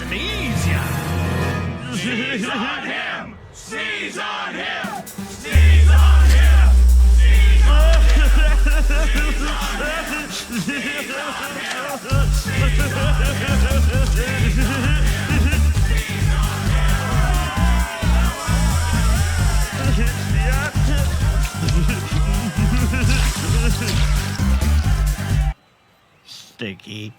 Sneeze ya! Sneeze on him! Sneeze on him! Sneeze on him! Sneeze on him! Sneeze on him! Sneeze on him! Sneeze on him! Sticky.